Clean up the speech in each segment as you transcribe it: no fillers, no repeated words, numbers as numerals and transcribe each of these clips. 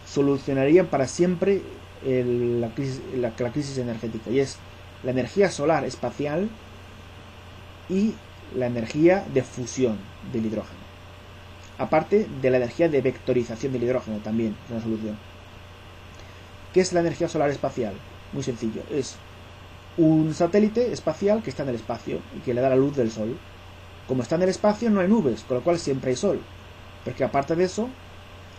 solucionarían para siempre la crisis energética, y es la energía solar espacial y la energía de fusión del hidrógeno, aparte de la energía de vectorización del hidrógeno. También es una solución. ¿Qué es la energía solar espacial? Muy sencillo, es un satélite espacial que está en el espacio y que le da la luz del sol. Como está en el espacio no hay nubes, con lo cual siempre hay sol, porque aparte de eso,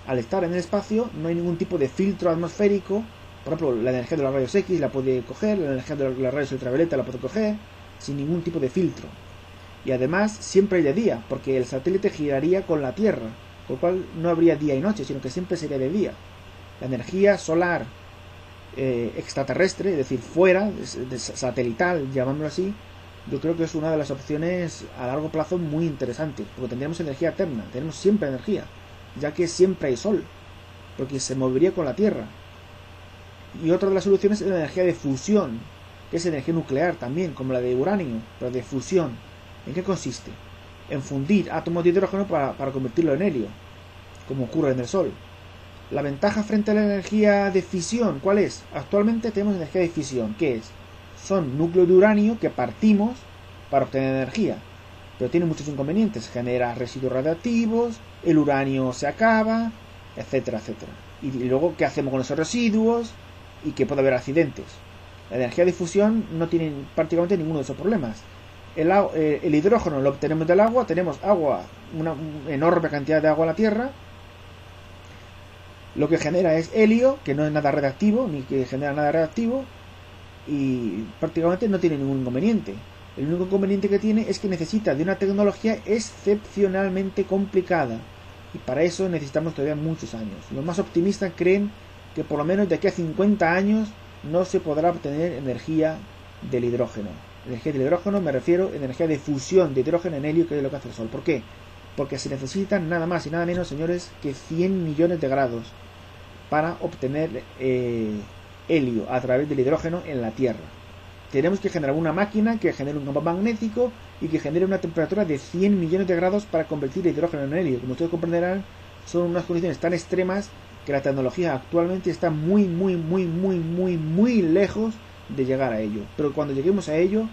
al estar en el espacio no hay ningún tipo de filtro atmosférico. Por ejemplo, la energía de los rayos X la puede coger, la energía de los rayos ultravioleta la puede coger sin ningún tipo de filtro. Y además siempre hay de día, porque el satélite giraría con la Tierra, con lo cual no habría día y noche, sino que siempre sería de día. La energía solar extraterrestre, es decir, fuera, satelital, llamándolo así, yo creo que es una de las opciones a largo plazo muy interesantes, porque tendríamos energía eterna, tenemos siempre energía, ya que siempre hay sol, porque se movería con la Tierra. Y otra de las soluciones es la energía de fusión, que es energía nuclear también, como la de uranio, pero de fusión. ¿En qué consiste? En fundir átomos de hidrógeno para convertirlo en helio, como ocurre en el Sol. La ventaja frente a la energía de fisión, ¿cuál es? Actualmente tenemos energía de fisión, ¿qué es? Son núcleos de uranio que partimos para obtener energía, pero tiene muchos inconvenientes, genera residuos radiactivos, el uranio se acaba, etcétera, etcétera. Y luego, ¿qué hacemos con esos residuos? Y que puede haber accidentes. La energía de fusión no tiene prácticamente ninguno de esos problemas. El hidrógeno lo obtenemos del agua, tenemos agua, una enorme cantidad de agua en la Tierra. Lo que genera es helio, que no es nada radiactivo, ni que genera nada radiactivo, y prácticamente no tiene ningún inconveniente. El único inconveniente que tiene es que necesita de una tecnología excepcionalmente complicada, y para eso necesitamos todavía muchos años. Los más optimistas creen que por lo menos de aquí a 50 años no se podrá obtener energía del hidrógeno. Energía del hidrógeno me refiero a energía de fusión de hidrógeno en helio, que es lo que hace el Sol. ¿Por qué? Porque se necesitan nada más y nada menos, señores, que 100 millones de grados para obtener helio a través del hidrógeno en la Tierra. Tenemos que generar una máquina que genere un campo magnético y que genere una temperatura de 100 millones de grados para convertir el hidrógeno en helio. Como ustedes comprenderán, son unas condiciones tan extremas que la tecnología actualmente está muy lejos de llegar a ello. Pero cuando lleguemos a ello,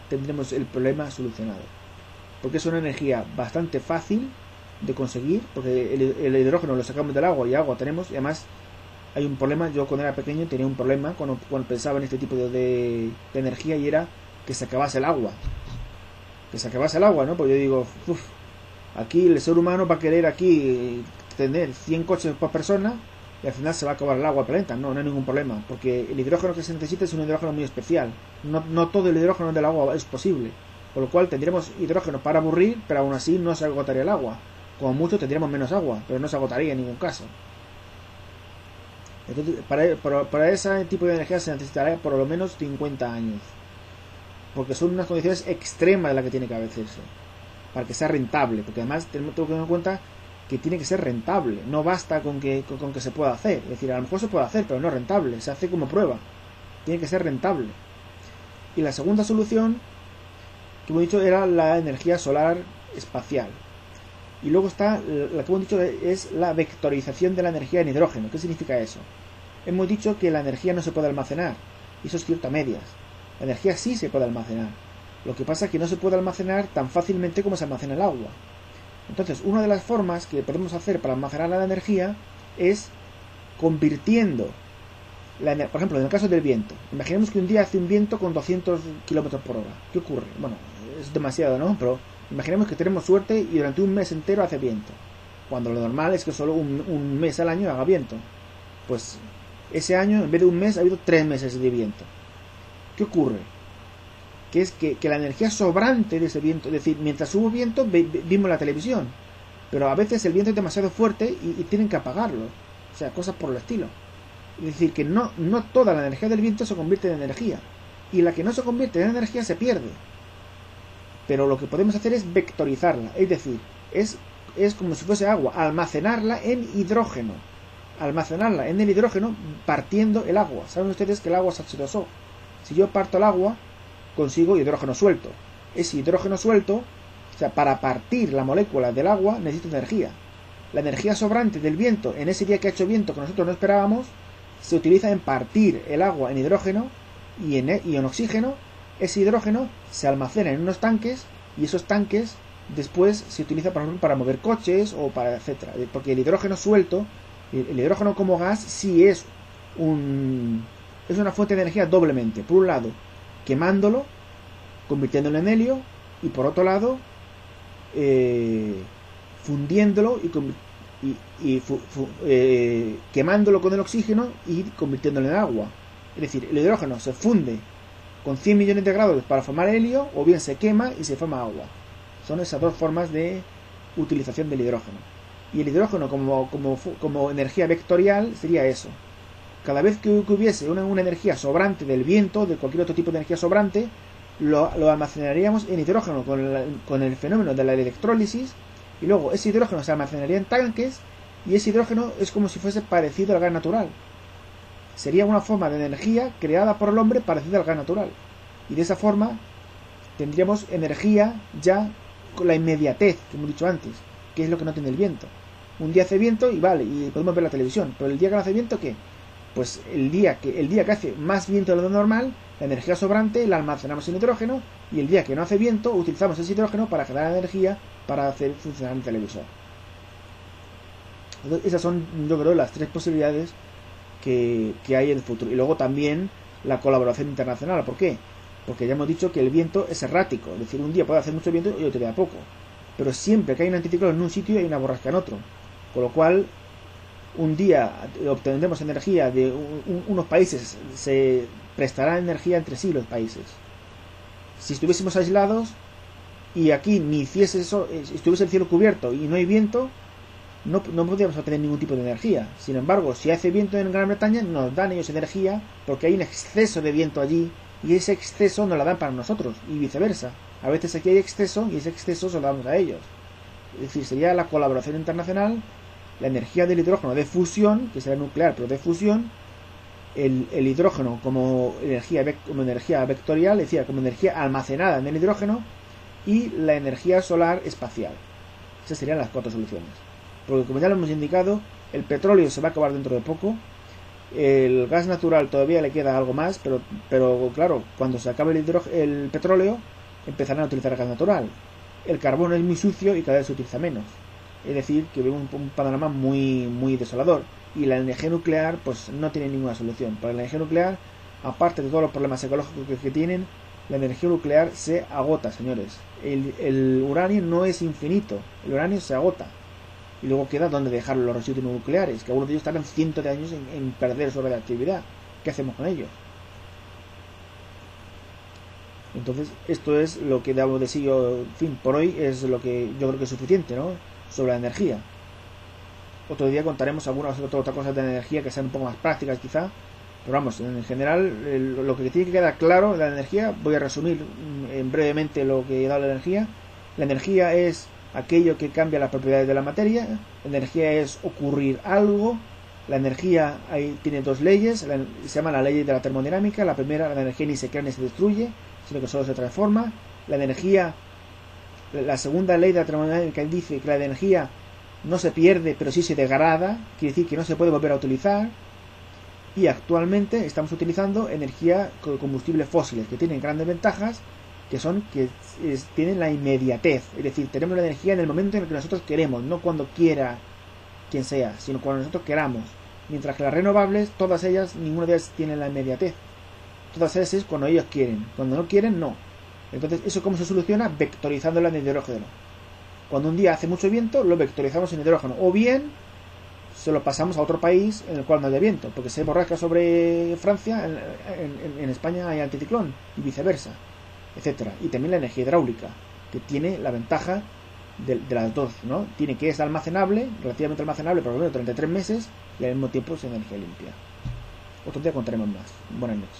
tendremos el problema solucionado. Porque es una energía bastante fácil de conseguir, porque el hidrógeno lo sacamos del agua y agua tenemos, y además hay un problema. Yo cuando era pequeño tenía un problema cuando pensaba en este tipo de energía, y era que se acabase el agua. Que se acabase el agua, ¿no? Porque yo digo, aquí el ser humano va a querer aquí tener 100 coches por persona y al final se va a acabar el agua al planeta. No hay ningún problema, porque el hidrógeno que se necesita es un hidrógeno muy especial. No todo el hidrógeno del agua es posible, por lo cual tendremos hidrógeno para aburrir, pero aún así no se agotaría el agua. Como mucho tendríamos menos agua, pero no se agotaría en ningún caso. Entonces, para ese tipo de energía se necesitará por lo menos 50 años, porque son unas condiciones extremas de las que tiene que hacerse para que sea rentable, porque además tenemos que tener en cuenta que tiene que ser rentable. No basta con que se pueda hacer, es decir, a lo mejor se puede hacer, pero no es rentable, se hace como prueba, tiene que ser rentable. Y la segunda solución que hemos dicho era la energía solar espacial. Y luego está la que hemos dicho, es la vectorización de la energía en hidrógeno. ¿Qué significa eso? Hemos dicho que la energía no se puede almacenar, y eso es cierto a medias. La energía sí se puede almacenar, lo que pasa es que no se puede almacenar tan fácilmente como se almacena el agua. Entonces, una de las formas que podemos hacer para almacenar la energía es convirtiendo, por ejemplo, en el caso del viento. Imaginemos que un día hace un viento con 200 km por hora. ¿Qué ocurre? Bueno, es demasiado, ¿no? Pero imaginemos que tenemos suerte y durante un mes entero hace viento, cuando lo normal es que solo un mes al año haga viento. Pues ese año, en vez de un mes, ha habido 3 meses de viento. ¿Qué ocurre? Que es que la energía sobrante de ese viento, es decir, mientras hubo viento vimos la televisión, pero a veces el viento es demasiado fuerte y tienen que apagarlo, o sea, cosas por el estilo. Es decir, que no toda la energía del viento se convierte en energía, y la que no se convierte en energía se pierde. Pero lo que podemos hacer es vectorizarla, es decir, es como si fuese agua, almacenarla en hidrógeno, almacenarla en el hidrógeno partiendo el agua. Saben ustedes que el agua es H2O. Si yo parto el agua, consigo hidrógeno suelto. Ese hidrógeno suelto, o sea, para partir la molécula del agua necesito energía. la energía sobrante del viento en ese día que ha hecho viento que nosotros no esperábamos se utiliza en partir el agua en hidrógeno y en oxígeno. Ese hidrógeno se almacena en unos tanques y esos tanques después se utiliza, por ejemplo, para mover coches o para etcétera, porque el hidrógeno suelto, el hidrógeno como gas sí es una fuente de energía doblemente. Por un lado, quemándolo, convirtiéndolo en helio, y por otro lado, fundiéndolo y quemándolo con el oxígeno y convirtiéndolo en agua. Es decir, el hidrógeno se funde con 100 millones de grados para formar helio, o bien se quema y se forma agua. Son esas dos formas de utilización del hidrógeno. Y el hidrógeno como energía vectorial sería eso. Cada vez que hubiese una energía sobrante del viento, de cualquier otro tipo de energía sobrante, lo almacenaríamos en hidrógeno con el fenómeno de la electrólisis, y luego ese hidrógeno se almacenaría en tanques, y ese hidrógeno es como si fuese parecido al gas natural. Sería una forma de energía creada por el hombre parecida al gas natural. Y de esa forma tendríamos energía ya con la inmediatez que hemos dicho antes, que es lo que no tiene el viento. Un día hace viento y vale, y podemos ver la televisión, pero el día que no hace viento, ¿qué? Pues el día que hace más viento de lo normal, la energía sobrante la almacenamos en hidrógeno, y el día que no hace viento utilizamos ese hidrógeno para generar energía para hacer funcionar el televisor. Entonces, esas son, yo creo, las tres posibilidades que hay en el futuro. Y luego también la colaboración internacional. ¿Por qué? Porque ya hemos dicho que el viento es errático, es decir, un día puede hacer mucho viento y otro día poco, pero siempre que hay un anticiclón en un sitio hay una borrasca en otro, con lo cual un día obtendremos energía de unos países, se prestará energía entre sí los países. Si estuviésemos aislados y aquí ni hiciese eso, estuviese el cielo cubierto y no hay viento, no podríamos obtener ningún tipo de energía. Sin embargo, si hace viento en Gran Bretaña, nos dan ellos energía porque hay un exceso de viento allí, y ese exceso nos la dan para nosotros, y viceversa. A veces aquí hay exceso y ese exceso se lo damos a ellos. Es decir, sería la colaboración internacional, la energía del hidrógeno de fusión, que será nuclear pero de fusión, el hidrógeno como energía vectorial, es decir, como energía almacenada en el hidrógeno, y la energía solar espacial. Esas serían las cuatro soluciones. Porque como ya lo hemos indicado, el petróleo se va a acabar dentro de poco. El gas natural todavía le queda algo más, pero claro, cuando se acabe el petróleo, empezarán a utilizar el gas natural. El carbón es muy sucio y cada vez se utiliza menos. Es decir, que vemos un panorama muy, muy desolador. Y la energía nuclear, pues no tiene ninguna solución. Para la energía nuclear, aparte de todos los problemas ecológicos que tienen, la energía nuclear se agota, señores. El uranio no es infinito, el uranio se agota. Y luego queda donde dejar los residuos nucleares, que algunos de ellos tardan cientos de años en perder su radioactividad. ¿Qué hacemos con ellos? Entonces, esto es lo que damos de sí, en fin, por hoy es lo que yo creo que es suficiente, ¿no? Sobre la energía. Otro día contaremos algunas otras cosas de la energía que sean un poco más prácticas quizá. Pero vamos, en general, lo que tiene que quedar claro de la energía, voy a resumir brevemente lo que he dado de la energía. La energía es aquello que cambia las propiedades de la materia. La energía es ocurrir algo. La energía ahí tiene dos leyes, se llama la ley de la termodinámica. La primera, la energía ni se crea ni se destruye, sino que solo se transforma. La segunda ley de la termodinámica dice que la energía no se pierde, pero sí se degrada, quiere decir que no se puede volver a utilizar. Y actualmente estamos utilizando energía con combustibles fósiles, que tienen grandes ventajas, que tienen la inmediatez, es decir, tenemos la energía en el momento en el que nosotros queremos, no cuando quiera quien sea, sino cuando nosotros queramos. Mientras que las renovables, todas ellas, ninguna de ellas tiene la inmediatez. Todas ellas es cuando ellos quieren, cuando no quieren, no. Entonces, ¿eso cómo se soluciona? Vectorizándola en hidrógeno. Cuando un día hace mucho viento, lo vectorizamos en hidrógeno, o bien se lo pasamos a otro país en el cual no haya viento, porque si hay borrasca sobre Francia, en España hay anticiclón, y viceversa, etcétera. Y también la energía hidráulica, que tiene la ventaja de las dos, ¿no? Tiene que es almacenable, relativamente almacenable, por lo menos 33 meses, y al mismo tiempo es energía limpia. Otro día contaremos más. Buenas noches.